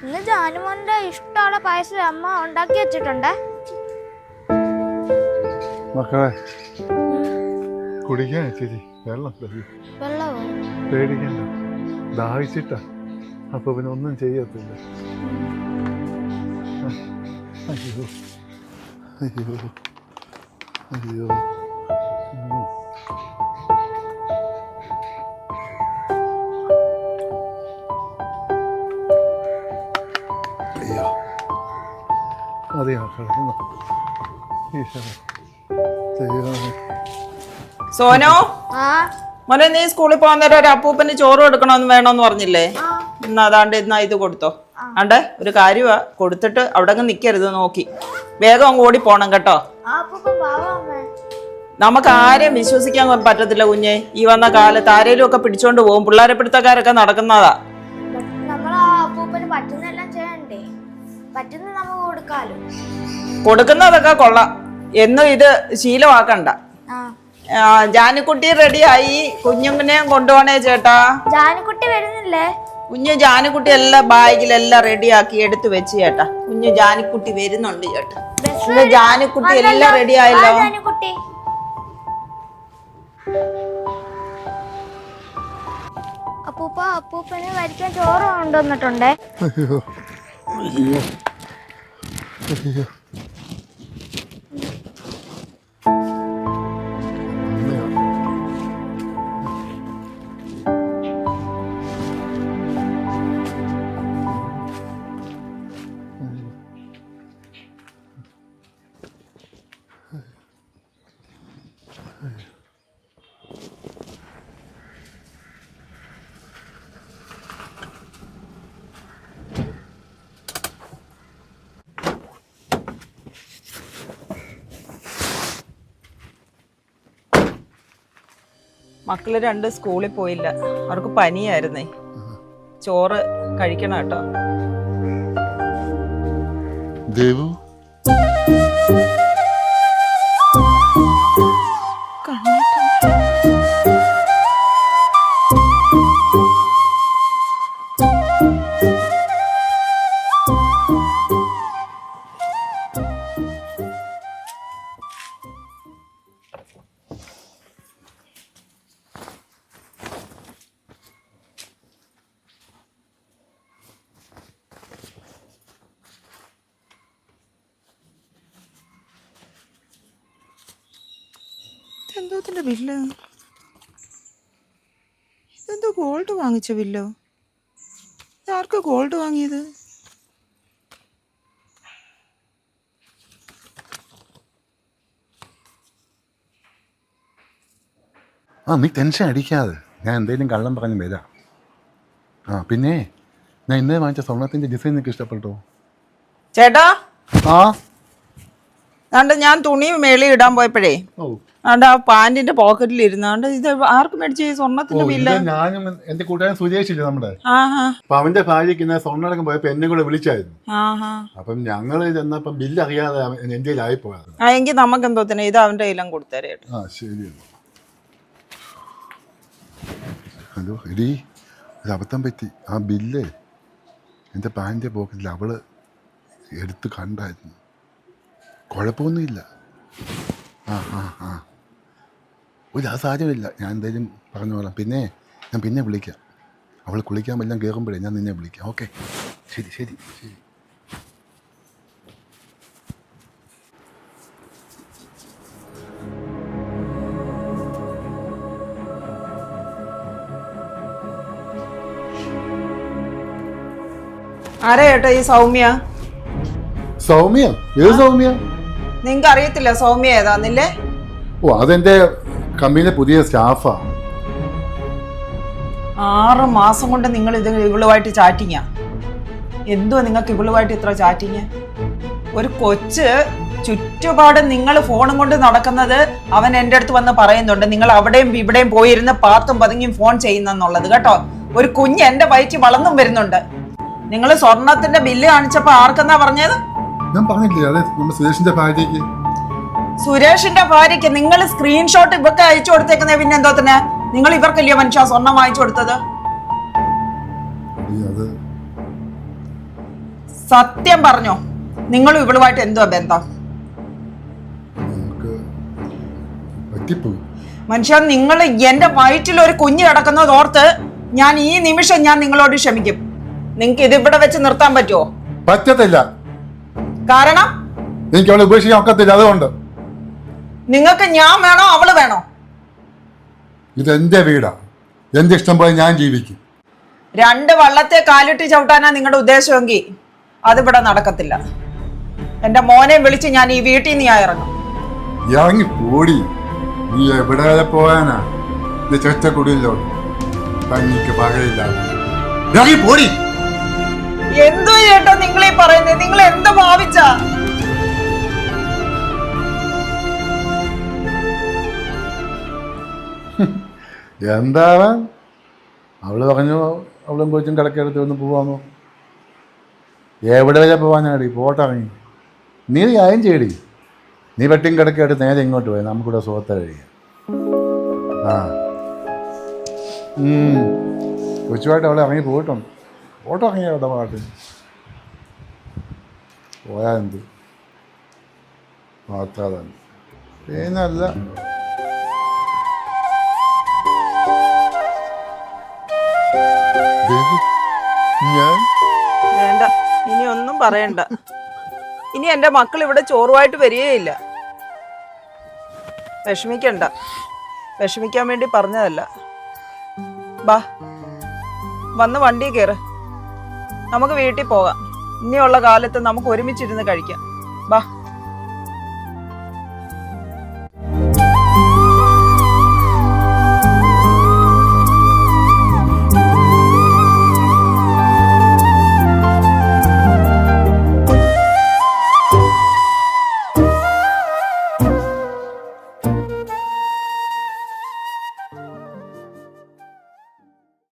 ഇന്ന് ജാനുമോന്റെ ഇഷ്ടമുള്ള പായസം അമ്മ ഉണ്ടാക്കി വെച്ചിട്ടുണ്ട്. മക്കളെ കുടിക്കാൻ ഇച്ചിരി വെള്ളം വെള്ളമോ? പേടിക്കണ്ട, ദാഹിച്ചിട്ടാ. അപ്പൊ പിന്നെ ഒന്നും ചെയ്യത്തില്ല. അയ്യോ അയ്യോ അയ്യോ. അയ്യോ അതെ മക്കളെ. സോനോ, മോനെ നീ സ്കൂളിൽ പോകാൻ നേരം ഒരു അപ്പൂപ്പന് ചോറ് കൊടുക്കണമെന്ന് വേണമെന്ന് പറഞ്ഞില്ലേ? ഇന്ന് അതാണ്ട് ഇന്നാ ഇത് കൊടുത്തോ. ആണ്ട് ഒരു കാര്യമാ, കൊടുത്തിട്ട് അവിടെ അങ്ങ് നിൽക്കരുത്, നോക്കി വേഗം അങ്ങ് ഓടി പോണം കേട്ടോ. നമുക്ക് ആരെയും വിശ്വസിക്കാൻ പറ്റത്തില്ല കുഞ്ഞെ. ഈ വന്ന കാലത്ത് ആരേലും ഒക്കെ പിടിച്ചോണ്ട് പോകും. പിള്ളേരെ പിടുത്തക്കാരൊക്കെ നടക്കുന്നതാ. കൊടുക്കുന്നതൊക്കെ കൊള്ളാം, എന്നും ഇത് ശീലമാക്കണ്ട. ജാനിക്കുട്ടി റെഡിയായി, കുഞ്ഞുങ്ങളെയും കൊണ്ടുപോണേ ചേട്ടാ. ജാനിക്കുട്ടി വരുന്നില്ലേ? കുഞ്ഞു ജാനിക്കുട്ടി എല്ലാം ബാഗിലെല്ലാം റെഡിയാക്കി എടുത്തു വെച്ച് ചേട്ടാ. കുഞ്ഞു ജാനിക്കുട്ടി വരുന്നുണ്ട് ചേട്ടാ. ജാനിക്കുട്ടി എല്ലാം റെഡി ആയല്ലോ. അപ്പൂപ്പന് വരിക്കാൻ ചോറ് കൊണ്ടുവന്നിട്ടുണ്ടേ. മക്കള് രണ്ട് സ്കൂളിൽ പോയില്ല, അവർക്ക് പനിയായിരുന്നേ. ചോറ് കഴിക്കണം കേട്ടോ. ദേവു എന്തോത്തിന്റെ ബില്ല്? ഇതെന്തോ ഗോൾഡ് വാങ്ങിച്ച ബില്ലോ? ആർക്ക് ഗോൾഡ് വാങ്ങിയത്? നീ ടെൻഷൻ അടിക്കാതെ, ഞാൻ എന്തെങ്കിലും കള്ളം പറഞ്ഞ് വരാം. പിന്നെ ഞാൻ ഇന്നേ വാങ്ങിച്ച സ്വർണത്തിന്റെ ഡിസൈൻ നിനക്ക് ഇഷ്ടപ്പെട്ടോ? ചേട്ടാ, ഞാൻ തുണി മേളി ഇടാൻ പോയപ്പോഴേ ആണ്ട് ആ പാന്റിന്റെ പോക്കറ്റിൽ ഇരുന്നാണ്ട് ഇത് ആർക്ക് മേടിച്ച സ്വർണത്തിന്റെ ബില്ല്? ഞാനും എന്റെ കൂട്ടുകാരൻ സുരേഷ് ഇല്ലേ നമ്മുടെ, അപ്പൊ അവന്റെ ഭാര്യക്ക് ഇന്ന് സ്വർണ്ണം പോയപ്പോ എന്നെ കൂടെ വിളിച്ചായിരുന്നു. അപ്പം ഞങ്ങള് ചെന്നപ്പം ബില്ല് അറിയാതെ എന്റെ ആയി പോയത്. എങ്കിൽ നമുക്ക് എന്തോത്തിനെ ഇത് അവന്റെ കയ്യിലും കൊടുത്തേരെ. ശരി. ഹലോ എടീ, ഒരു അബദ്ധം പറ്റി. ആ ബില്ല് എൻ്റെ പാൻറ്റിൻ്റെ പോക്കറ്റിൽ അവള് എടുത്ത് കണ്ടായിരുന്നു. കുഴപ്പമൊന്നുമില്ല. ഒരു സാഹചര്യമില്ല, ഞാൻ എന്തായാലും പറഞ്ഞോളാം. പിന്നെ ഞാൻ പിന്നെ വിളിക്കാം. അവൾ കുളിക്കാൻ വല്ലതും കയറുമ്പോഴേ ഞാൻ നിന്നെ വിളിക്കാം. ഓക്കെ, ശരി ശരി ശരി. ആരാ ചേട്ടാ ഈ സൗമ്യ? സൗമ്യ? ഏത് സൗമ്യ? നിങ്ങക്ക് അറിയത്തില്ല സൗമ്യ ഏതാന്നില്ലേ? അതെന്റെ കമ്പനിയിലെ പുതിയ സ്റ്റാഫാ. 6 മാസം കൊണ്ട് നിങ്ങൾ ഇത് ഇവളുമായിട്ട് ചാറ്റിങ്ങ. എന്തുവാ നിങ്ങൾക്ക് ഇവളുമായിട്ട് ഇത്ര ചാറ്റിങ്? ഒരു കൊച്ച് ചുറ്റുപാടും നിങ്ങൾ ഫോണും കൊണ്ട് നടക്കുന്നത് അവൻ എൻ്റെ അടുത്ത് വന്ന് പറയുന്നുണ്ട്. നിങ്ങൾ അവിടെയും ഇവിടെയും പോയിരുന്ന് പാത്തും പതുങ്ങിയും ഫോൺ ചെയ്യുന്നെന്നുള്ളത് കേട്ടോ. ഒരു കുഞ്ഞ് എൻ്റെ വയറ്റിൽ വളർന്നും വരുന്നുണ്ട്. നിങ്ങൾ സ്വർണത്തിന്റെ ബില്ല് കാണിച്ചപ്പോ ആർക്കെന്നാ പറഞ്ഞത്? ഞാൻ പറഞ്ഞില്ലേ, അതെ നമ്മുടെ സുരേഷിന്റെ ഭാര്യയ്ക്ക്. സുരേഷിന്റെ ഭാര്യയ്ക്ക് നിങ്ങൾ സ്ക്രീൻഷോട്ട് ഇവർക്ക് അയച്ചു കൊടുത്തേക്കുന്ന പിന്നെ എന്തോ തന്നെ നിങ്ങൾ ഇവർക്കല്ലയോ മനുഷ്യ സ്വർണം വാങ്ങിച്ചു കൊടുത്തത്? സത്യം പറഞ്ഞോ, നിങ്ങളും ഇവളുമായിട്ട് എന്തുവാ ബന്ധം? നമുക്ക് പറ്റിപ്പോയി. മനുഷ്യ, നിങ്ങൾ എന്റെ വയറ്റിൽ ഒരു കുഞ്ഞ് കിടക്കുന്നത് ഓർത്ത് ഞാൻ ഈ നിമിഷം ഞാൻ നിങ്ങളോട് ക്ഷമിക്കും. നിങ്ങൾക്ക് ഇത് ഇവിടെ വെച്ച് നിർത്താൻ പറ്റുമോ? പറ്റത്തില്ല. കാരണം എനിക്ക് അവളെ ഉപേക്ഷിക്കാൻ ഒക്കത്തില്ല. അതുകൊണ്ട് നിങ്ങൾക്ക് ഞാൻ വേണോ അവള് വേണോ? ഇതെന്റെ വീടാ, എന്റെ ഇഷ്ടം പോലെ ഞാൻ ജീവിക്കും. രണ്ട് വള്ളത്തെ കാലിട്ട് ചവിട്ടാനാ നിങ്ങളുടെ ഉദ്ദേശമെങ്കിൽ അതിവിടെ നടക്കത്തില്ല. എന്റെ മോനെ വിളിച്ച് ഞാൻ ഈ വീട്ടിൽ നിന്ന് ഞാൻ ഇറങ്ങും. ഇറങ്ങി പോടി. നീ എവിടെ വരെ പോകാനാ? ഇത് ചെറ്റക്കുടിയിലോട്ട് തനിക്ക് പകയില്ല. ഇറങ്ങി പോടി. എന്തോ ചേട്ടാ നിങ്ങളീ പറയുന്നത്? നിങ്ങൾ എന്ത് ഭാവിച്ചാ? എന്താവാൻ? അവള് പറഞ്ഞു അവളും കൊച്ചും കിടക്കെടുത്ത് ഒന്ന് പോവാന്നോ. എവിടെ വരെ പോവാനാടി? പോട്ടിറങ്ങി. നീ കാര്യം ചെയ്യടി. നീ വെട്ടിയും കിടക്കെടുത്ത് നേരെ ഇങ്ങോട്ട് പോയി, നമുക്കിവിടെ സുഹൃത്തെ കഴിയാം. ആ കൊച്ചുമായിട്ട് അവളെ ഇറങ്ങി പോയിട്ടുണ്ട്. ഫോട്ടോ ഇറങ്ങിയ അവിടെ പാട്ട് പോയാ എന്ത് മാത്രം തന്നെ. പിന്നല്ല ഞാൻ വേണ്ട, ഇനി ഒന്നും പറയണ്ട. ഇനി എന്റെ മക്കൾ ഇവിടെ ചോറുമായിട്ട് വരികയില്ല. വിഷമിക്കണ്ട, വിഷമിക്കാൻ വേണ്ടി പറഞ്ഞതല്ല. ബാ, വന്ന് വണ്ടി കയറ്, നമുക്ക് വീട്ടിൽ പോകാം. ഇനിയുള്ള കാലത്ത് നമുക്ക് ഒരുമിച്ചിരുന്ന് കഴിക്കാം. ബാ.